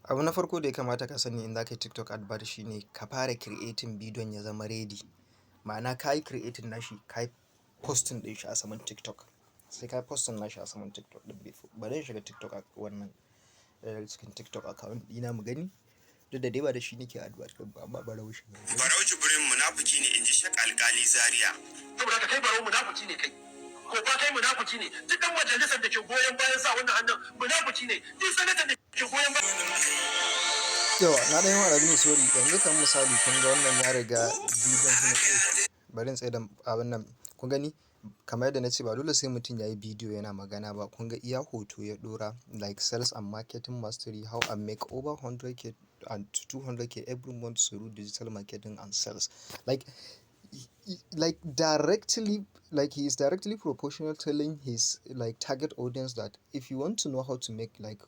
Abu na farko da ya kamata ka sani in za ka yi TikTok advert shine ka fara creating bidiyon ya zama ready. Ma'ana ka yi creating nashi, ka yi posting ɗin shi a saman TikTok. Sai ka yi posting nashi a saman TikTok ɗin before. Bari in shiga TikTok a wannan cikin TikTok account ɗina mu gani. Duk da dai ba da shi nake advert ɗin ba, amma bari mu shiga. Barau Jibrin munafiki ne, in ji Shek Alkali Zaria. Saboda ka kai Barau munafiki ne kai. Ko ba kai munafiki ne. Duk ɗan majalisar da ke goyon bayan sa wannan hannun munafiki ne. Duk sanatan da ke goyon bayan. Yawa na ɗan yi wa Rabi sorry, yanzu kan misali kun ga wannan ya riga bidiyon kuma bari in tsaye da abin nan. Kun gani kamar yadda na ce ba dole sai mutum ya yi bidiyo yana magana ba. Kun ga iya hoto ya ɗora like sales and marketing mastery, how I make over 100k and 200k every month through digital marketing and sales. Like directly, like he is directly proportional telling his like target audience that if you want to know how to make like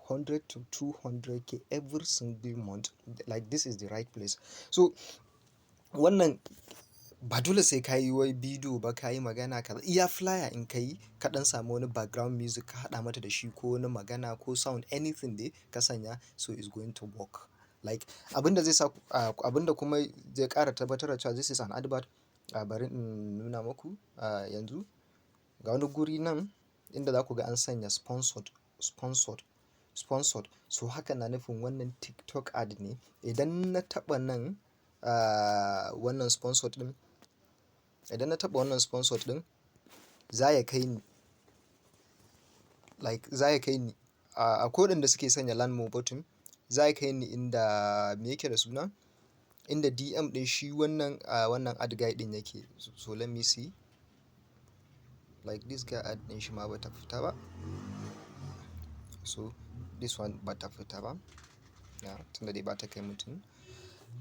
100 to 200k every single month, like this is the right place. So wannan ba dole sai ka yi wai bidiyo ba, ka yi magana kaza. Iya flyer in ka yi ka ɗan samu wani background music ka haɗa mata da shi ko wani magana ko sound anything dai ka sanya, so it's going to work. Like abinda zai sa abinda kuma zai ƙara tabbatar da cewa this is an advert, bari in nuna muku yanzu ga wani guri nan inda za ku ga an sanya sponsored. So haka na nufin wannan TikTok ad ne. Idan na taɓa nan wannan sponsored ɗin, idan na taɓa wannan sponsored ɗin za ya kai ni, like za ya kai ni a kodin da suke sanya land more button, za ya kai ni inda me yake da suna, inda DM ɗin shi wannan wannan ad guy ɗin yake. So let me see, like this guy ad ɗin shi ma bata fita ba. So this one bata fita ba, tunda dai bata kai mutum.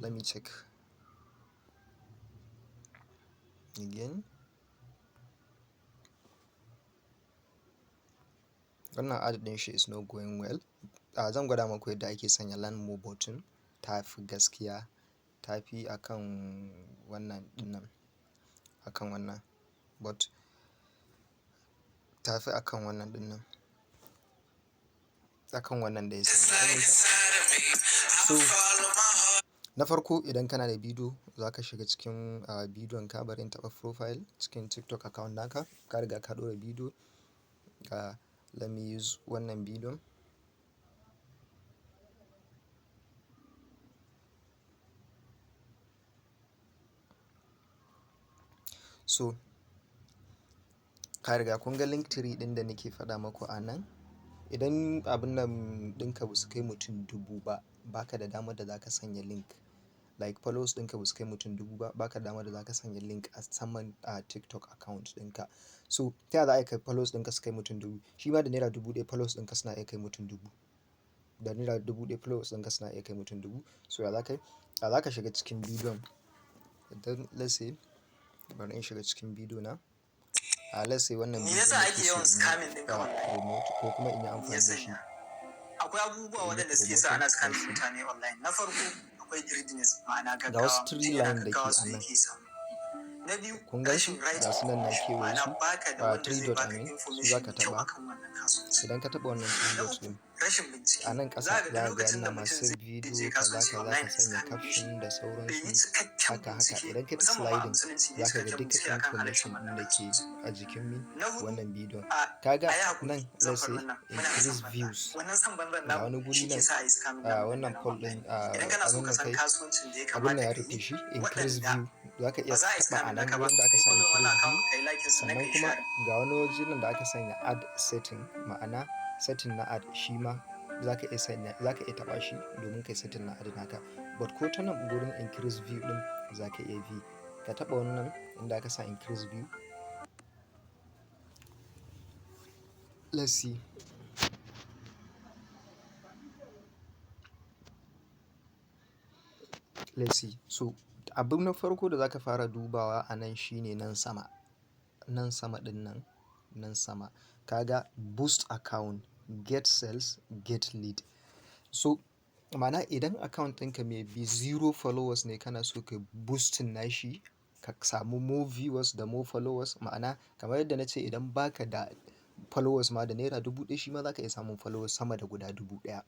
Let me check again. Wannan ad ɗin shi is not going well. Zan gwada muku yadda ake sanya land more button. Ta fi gaskiya, ta fi akan wannan ɗinnan, akan wannan, but ta fi akan wannan ɗinnan, akan wannan da ya sanya. So na farko idan kana da bidiyo za ka shiga cikin bidiyon ka, bari in taɓa profile cikin TikTok account naka, ka riga ka ɗora bidiyo. Let me use wannan bidiyon. So ka riga kun ga link tree ɗin da nake faɗa muku a nan. Idan abin nan ɗinka ba su kai mutum 1000 ba, baka da damar da za ka sanya link. Like followers ɗinka ba su kai mutum 1000 ba, baka da damar da za ka sanya link a saman TikTok account ɗinka. So ta yaya za a yi kai followers ɗinka su kai mutum 1000? Shi ma da naira 1000 followers ɗinka suna iya kai mutum 1000. Da naira 1000 followers ɗinka suna iya kai mutum 1000. So ya za ka yi? Za ka shiga cikin bidiyon. Idan let's say bari in shiga cikin bidiyo na. Let's say wannan bidiyon yasa ake yawan scamming ɗin kawai promote ko kuma in yi amfani da shi. Akwai abubuwa waɗanda suke sa ana scamming mutane online. Na farko akwai greediness, ma'ana gaggawa. Ga wasu tree line da ke a nan. Na biyu Kun gan su ga su nan na kewaye su, 3 dot a ne su za ka taɓa. Idan ka taɓa wannan 3 dot ɗin, a nan ƙasa za ga yana masu bidiyo kaza za ka sanya caption da sauransu haka. Idan ka ta sliding za ka ga duka information ɗin da ke a jikin wannan bidiyon. Kaga nan let's say increase views. Ga wani guri nan wannan poll ɗin abin nan kai abin nan ya rufe shi, increase view. Za ka iya taɓa a nan wurin da aka sa increase view. Sannan kuma ga wani waje nan da aka sanya ad setting, ma'ana setting na ad, shi ma za ka iya taɓa shi domin kai setting na ad naka. But ko ta nan gurin increase view ɗin za ka iya bi. Ka taɓa wannan inda aka sa increase view. Let's see. So abin na farko da za ka fara dubawa a nan shine nan sama. Nan sama ɗin nan sama. Kaga boost account, get sales, get lead. So ma'ana idan account ɗinka mai bi 0 followers ne, kana so ka boosting nashi ka samu more viewers da more followers. Ma'ana kamar yadda na ce idan baka da followers ma da naira 1000 shi ma za ka iya samun followers sama da guda 1000.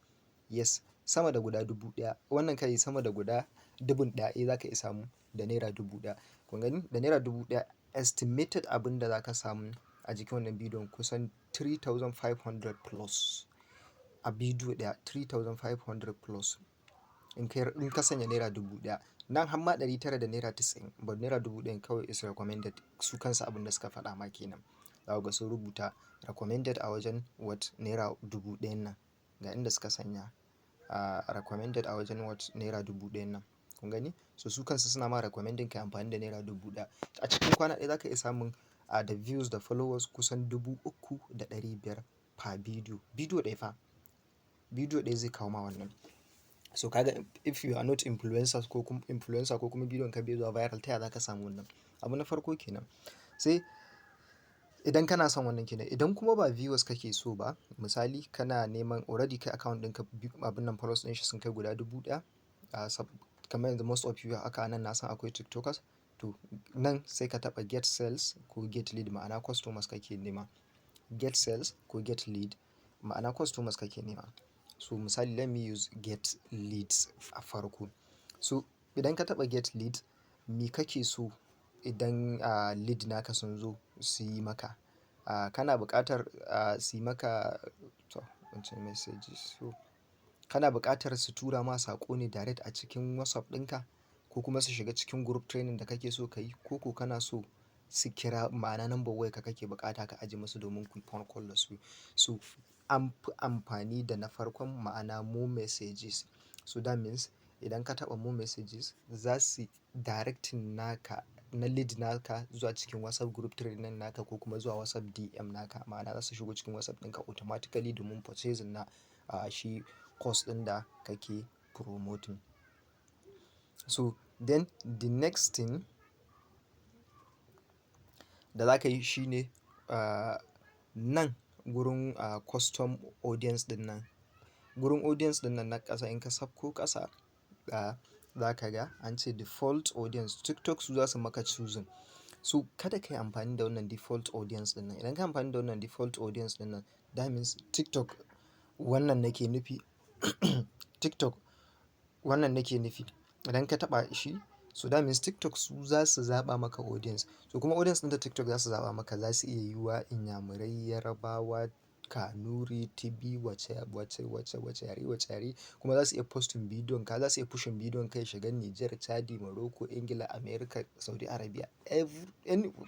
yes, sama da guda 1000, wannan kai sama da guda 1000 za ka iya samu da naira 1000. Kun gani da naira 1000 estimated abin da za ka samu a jikin wannan bidiyon kusan 3500 plus a bidiyo ɗaya, 3500 plus in ka sanya naira 1000. Nan har ma 900 da naira 90, but naira 1000 kawai is recommended. Su kansu abin da suka faɗa ma kenan. Za ku ga sun rubuta recommended a wajen what naira 1000 nan, ga inda suka sanya recommended a wajen what naira 1000 nan. Kun gani? So su kansu suna ma recommending kai amfani da naira 1000. A cikin kwana ɗaya za ka iya samun da views da followers kusan 3500 per bidiyo. Bidiyo ɗaya fa, bidiyo ɗaya zai kawo ma wannan. So kaga if you are not influencer ko kuma bidiyon ka bai zuwa viral, ta yaya za ka samu wannan? Abu na farko kenan. Sai idan kana son wannan kenan, idan kuma ba viewers kake so ba, misali kana neman already kai account ɗinka abin nan followers ɗin shi sun kai guda 1000, kamar yanzu most of you haka nan na san akwai tiktokers, to nan sai ka taɓa get sales ko get lead, ma'ana customers kake nema. Get sales ko get lead, ma'ana customers kake nema. So misali let me use get leads a farko. So idan ka taɓa get lead, me kake so idan lead naka sun zo su yi maka? Kana buƙatar su yi maka wancan messages. So kana buƙatar su tura ma saƙo ne direct a cikin WhatsApp ɗinka, ko kuma su shiga cikin group training da kake so ka yi, ko kana so su kira, ma'ana number wayarka kake buƙata ka ajiye musu domin ku yi phone call da su. So an fi amfani da na farkon, ma'ana more messages. So that means idan ka taɓa more messages za su directing naka na lead naka zuwa cikin WhatsApp group training naka, ko kuma zuwa WhatsApp DM naka, ma'ana za su shigo cikin WhatsApp ɗinka automatically domin purchasing na shi course ɗin da kake promoting. So then the next thing da za ka yi shine nan gurin custom audience ɗin nan, gurin audience ɗin nan na ƙasa, in ka sauko ƙasa za ka ga an ce default audience. TikTok su za su maka choosing. So kada ka yi amfani da wannan default audience ɗin nan. Idan ka yi amfani da wannan default audience ɗin nan, that means TikTok wannan nake nufi TikTok wannan nake nufi idan ka taɓa shi, so that means TikTok su za su zaɓa maka audience. So kuma audience ɗin da TikTok za su zaɓa maka za su iya yiwuwa Inyamurai, Yarabawa, Kanuri, Tibi, wace yare, kuma za su iya posting bidiyon ka, za su iya pushing bidiyon ka ya shiga Niger, Chadi, Morocco, Ingila, America, Saudi Arabia,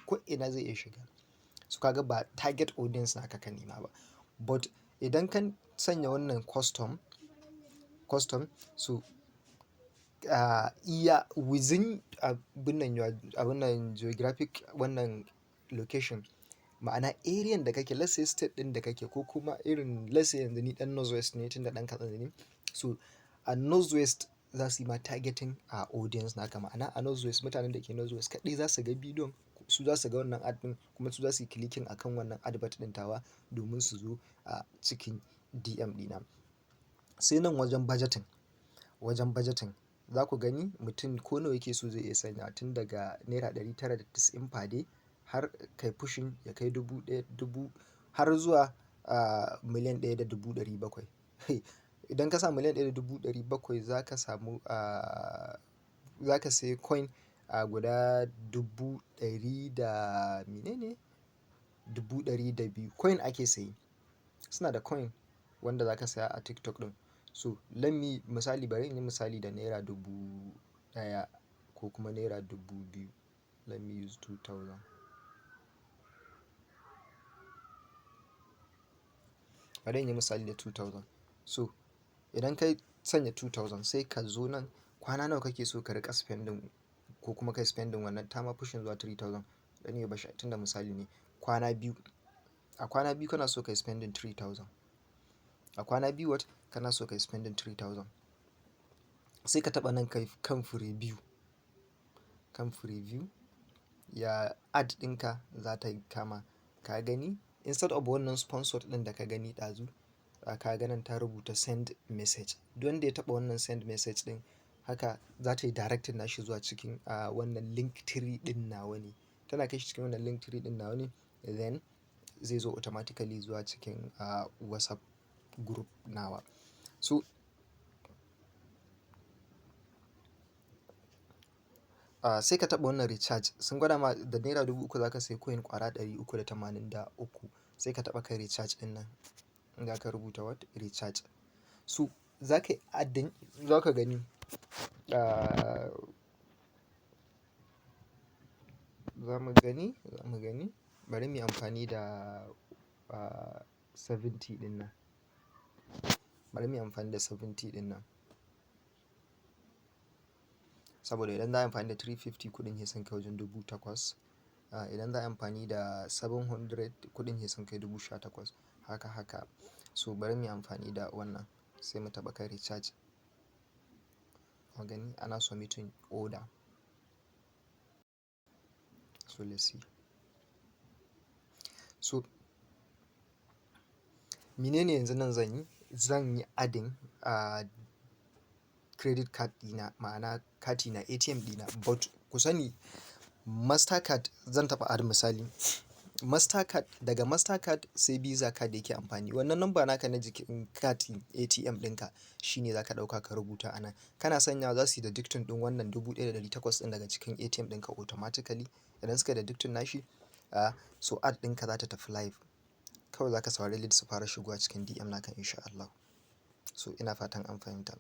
ko ina zai iya shiga. So kaga ba target audience naka ka nema ba. But idan ka sanya wannan custom, so iya within abin nan geographic wannan location, ma'ana area da kake, let's say state ɗin da kake, ko kuma irin let's say yanzu ni ɗan northwest ne tunda ɗan Katsina ne. So a northwest za su yi ma targeting a audience naka, ma'ana a northwest mutanen da ke northwest kaɗai za su ga bidiyon, su za su ga wannan ad ɗin, kuma su za su yi clicking akan wannan advert ɗin tawa domin su zo a cikin DM ɗina. Sai nan wajen budgeting za ku gani mutum ko nawa yake so zai iya sanya, tun daga naira 990 per day har kai pushing ya kai 1000 har zuwa miliyan 1,700,000. Idan ka sa miliyan 1,700,000 za ka samu za ka sayi coin guda 100 da menene 200,000 coin ake sayi. Suna da coin wanda za ka saya a TikTok ɗin. So bari in yi misali da naira 1000 ko kuma naira 2000. Let me use 2000. Bari in yi misali da 2000. So idan ka sanya 2000 sai ka zo nan, kwana nawa kake so ka riƙa spending, ko kuma kai spending wannan ta ma pushing zuwa 3000. Dan ya bashi tunda misali ne kwana biyu. A kwana biyu kana so kai spending 3000. A kwana biyu what kana so kai spending 3000. Sai ka taɓa nan kai kan preview. Kan preview ya ad ɗinka za ta kama. Ka gani instead of wannan sponsored ɗin da ka gani ɗazu, ka ga nan ta rubuta send message. Duk wanda ya taɓa wannan send message ɗin, haka za ta yi directing nashi zuwa cikin wannan link tree ɗin nawa ne. Tana kai shi cikin wannan link tree ɗin nawa ne, then zai zo automatically zuwa cikin WhatsApp group nawa. So sai ka taɓa wannan recharge, sun gwada ma da naira 3000 za ka sai coin ƙwara 383, sai ka taɓa kai recharge ɗin nan, za ka rubuta what recharge. So za ka yi adding, za ka gani za mu gani bari mu yi amfani da 70 ɗin nan, bari mu yi amfani da 70 ɗin nan, saboda idan za a yi amfani da 350 kuɗin ya sun kai wajen 8000, idan za a yi amfani da 700 kuɗin ya sun kai 18,000, haka. So bari mu yi amfani da wannan, sai mu taɓa kai recharge, ka gani ana submitting order. So let's see. So menene yanzu nan zan yi adding credit card ɗina, ma'ana kati na ATM ɗina, but ku sani Mastercard zan taɓa add misali. Mastercard, daga Mastercard sai Visa card da yake amfani. Wannan number naka na jikin katin ATM ɗinka shine za ka ɗauka ka rubuta a nan. Kana sanyawa za su yi deducting ɗin wannan 1800 ɗin daga cikin ATM ɗinka automatically. Idan suka yi deducting nashi, so add ɗinka za ta tafi live. Kawai za ka saurari leads su fara shigowa cikin DM naka insha Allah. So ina fatan an fahimta.